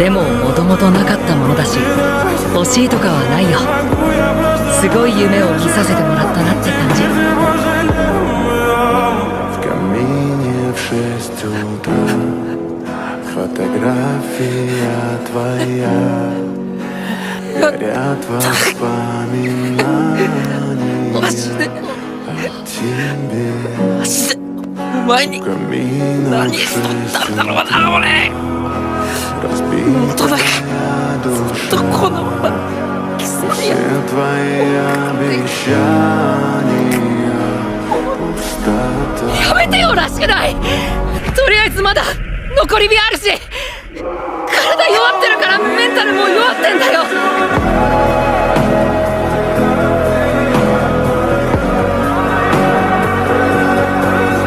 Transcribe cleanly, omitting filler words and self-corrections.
でももともとなかったものだし、欲しいとかはないよ。すごい夢を見させてもらったなって感じ。マジでお前に何しとったんだろうな俺。もっとだけずっとこのままキスマイややめてよらしくない。とりあえずまだ残り火あるし、体弱ってるからメンタルも弱ってんだよ。